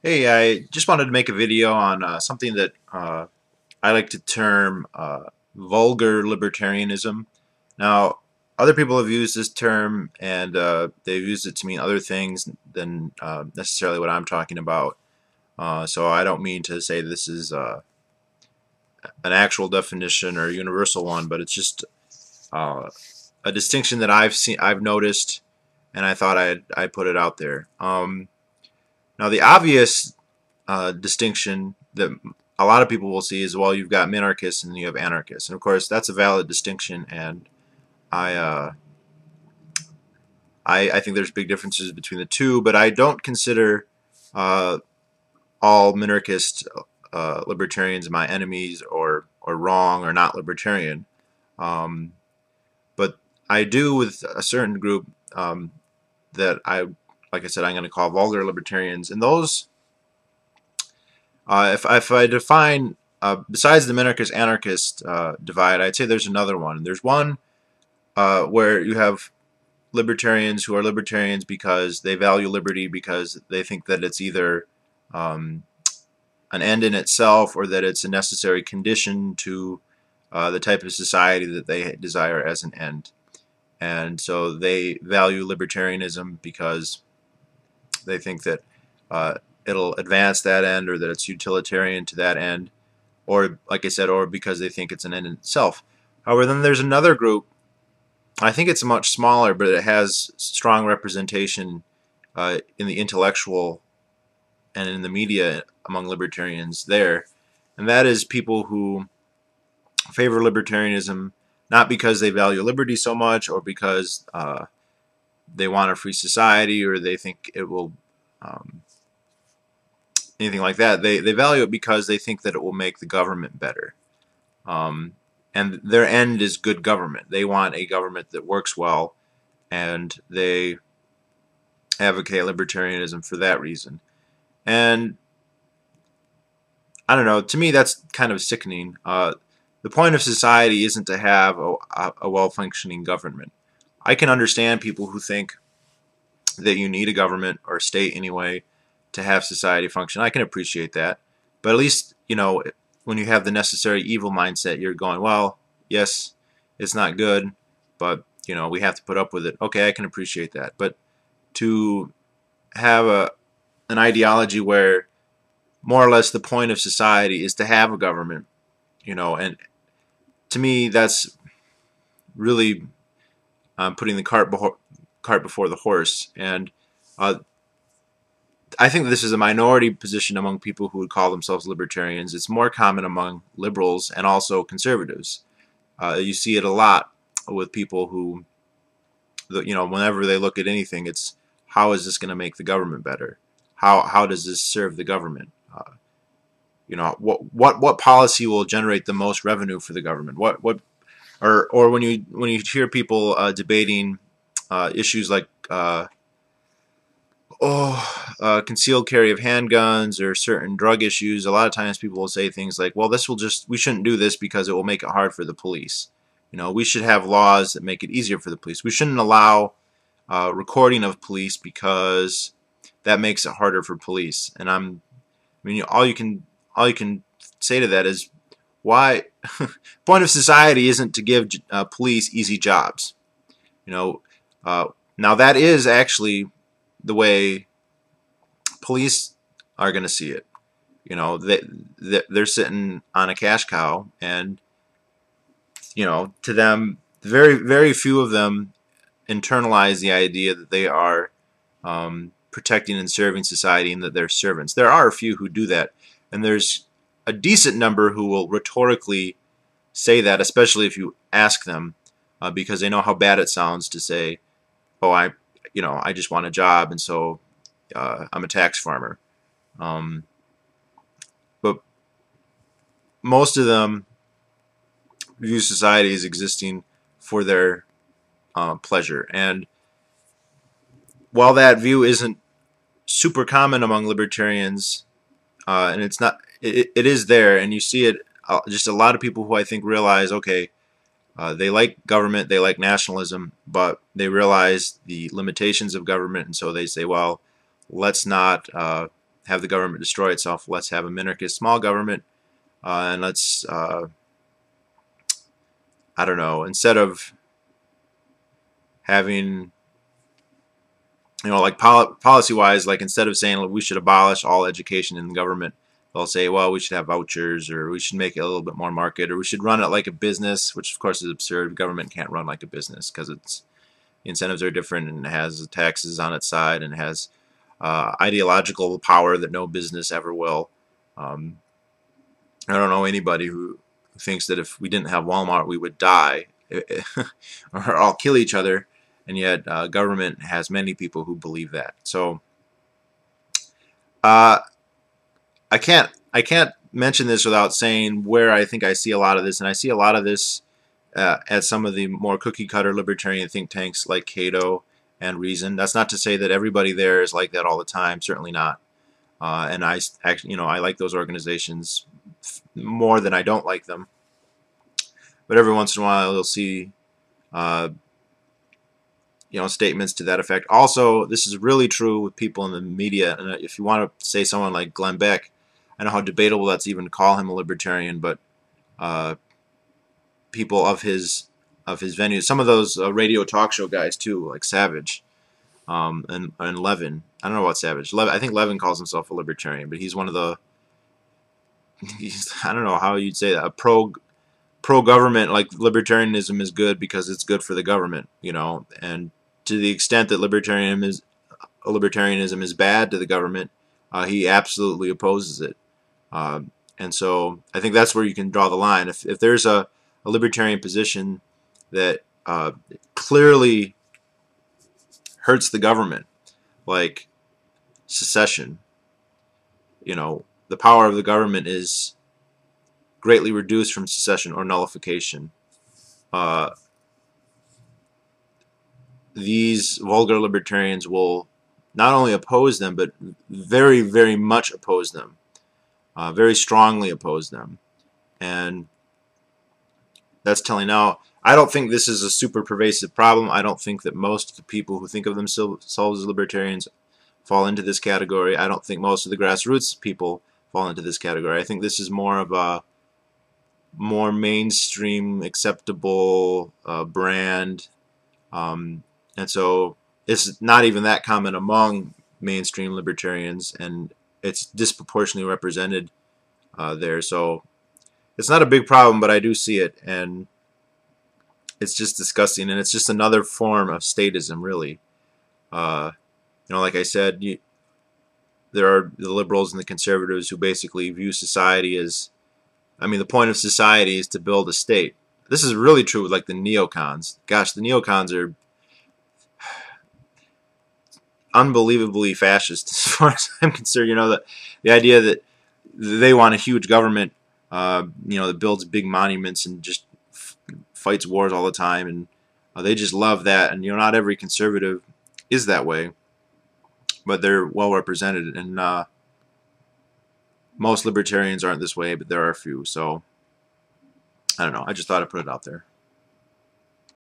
Hey, I just wanted to make a video on something that I like to term vulgar libertarianism. Now, other people have used this term and they've used it to mean other things than necessarily what I'm talking about. So I don't mean to say this is an actual definition or a universal one, but it's just uh, a distinction that I've noticed, and I thought I'd put it out there. Now, the obvious distinction that a lot of people will see is, well, you've got minarchists and you have anarchists, and of course that's a valid distinction, and I uh, I think there's big differences between the two, but I don't consider uh, all minarchist libertarians my enemies or wrong or not libertarian. Um, but I do with a certain group that like I said, I'm going to call vulgar libertarians, and those if I define, besides the minarchist-anarchist divide, I'd say there's another one. There's one where you have libertarians who are libertarians because they value liberty, because they think that it's either um, an end in itself or that it's a necessary condition to the type of society that they desire as an end. And so they value libertarianism because they think that it'll advance that end, or that it's utilitarian to that end, or like I said, or because they think it's an end in itself. However, then there's another group. I think it's much smaller, but it has strong representation in the intellectual and in the media among libertarians there, and that is people who favor libertarianism not because they value liberty so much, or because they want a free society, or they think it will anything like that. They value it because they think that it will make the government better. And their end is good government. They want a government that works well, and they advocate libertarianism for that reason. And I don't know, to me that's kind of sickening. The point of society isn't to have a well-functioning government. I can understand people who think that you need a government, or a state anyway, to have society function. I can appreciate that. But at least, when you have the necessary evil mindset, you're going, well, yes, it's not good, but we have to put up with it. Okay, I can appreciate that. But to have an ideology where more or less the point of society is to have a government, and to me that's really putting the cart before the horse. And I think this is a minority position among people who would call themselves libertarians. It's more common among liberals and also conservatives. You see it a lot with people who, whenever they look at anything, it's how is this going to make the government better? How does this serve the government? What policy will generate the most revenue for the government? Or when you hear people debating issues like concealed carry of handguns or certain drug issues, a lot of times people will say things like, well, we shouldn't do this because it will make it hard for the police. We should have laws that make it easier for the police. We shouldn't allow recording of police because that makes it harder for police. And all you can say to that is, why? Point of society isn't to give police easy jobs. Now that is actually the way police are going to see it. They're sitting on a cash cow, and to them, very, very few of them internalize the idea that they are protecting and serving society, and that they're servants. There are a few who do that, and there's a decent number who will rhetorically say that, especially if you ask them, because they know how bad it sounds to say, oh, I just want a job, and so I'm a tax farmer. But most of them view society as existing for their pleasure. And while that view isn't super common among libertarians, and it's not, it is there, and you see it. Just a lot of people who I think realize, okay, they like government, they like nationalism, but they realize the limitations of government, and so they say, well, let's not have the government destroy itself. Let's have a minarchist small government, and let's I don't know, instead of having, you know, like policy-wise, like instead of saying we should abolish all education in the government, they'll say, well, we should have vouchers, or we should make it a little bit more market, or we should run it like a business, which of course is absurd. Government can't run like a business because its incentives are different, and it has taxes on its side, and it has ideological power that no business ever will. I don't know anybody who thinks that if we didn't have Walmart, we would die or all kill each other, and yet government has many people who believe that. So I can't mention this without saying where I think I see a lot of this, and I see a lot of this at some of the more cookie-cutter libertarian think tanks like Cato and Reason. That's not to say that everybody there is like that all the time. Certainly not. And I actually, you know, I like those organizations more than I don't like them. But every once in a while, you'll see, you know, statements to that effect. Also, this is really true with people in the media. And if you want to say someone like Glenn Beck, I know how debatable that's even to call him a libertarian, but people of his venue, some of those radio talk show guys too, like Savage and Levin. I don't know about Savage. I think Levin calls himself a libertarian, but he's one of the, I don't know how you'd say that, a pro-government, like libertarianism is good because it's good for the government, you know, and to the extent that libertarianism is bad to the government, he absolutely opposes it. And so I think that's where you can draw the line. If there's a libertarian position that clearly hurts the government, like secession, you know, the power of the government is greatly reduced from secession or nullification. These vulgar libertarians will not only oppose them, but very, very much oppose them, very strongly oppose them. And that's telling. Now, I don't think this is a super pervasive problem. I don't think that most of the people who think of themselves as libertarians fall into this category. I don't think most of the grassroots people fall into this category. I think this is more of a more mainstream, acceptable brand. And so it's not even that common among mainstream libertarians, and it's disproportionately represented there. So it's not a big problem, but I do see it, and it's just disgusting, and it's just another form of statism, really. You know, like I said, there are the liberals and the conservatives who basically view society as, I mean, the point of society is to build a state. This is really true with like the neocons. Gosh, the neocons are unbelievably fascist as far as I'm concerned. You know, the idea that they want a huge government, you know, that builds big monuments and just fights wars all the time, and they just love that. And you know, not every conservative is that way, but they're well represented. And most libertarians aren't this way, but there are a few. So I don't know. I just thought I'd put it out there.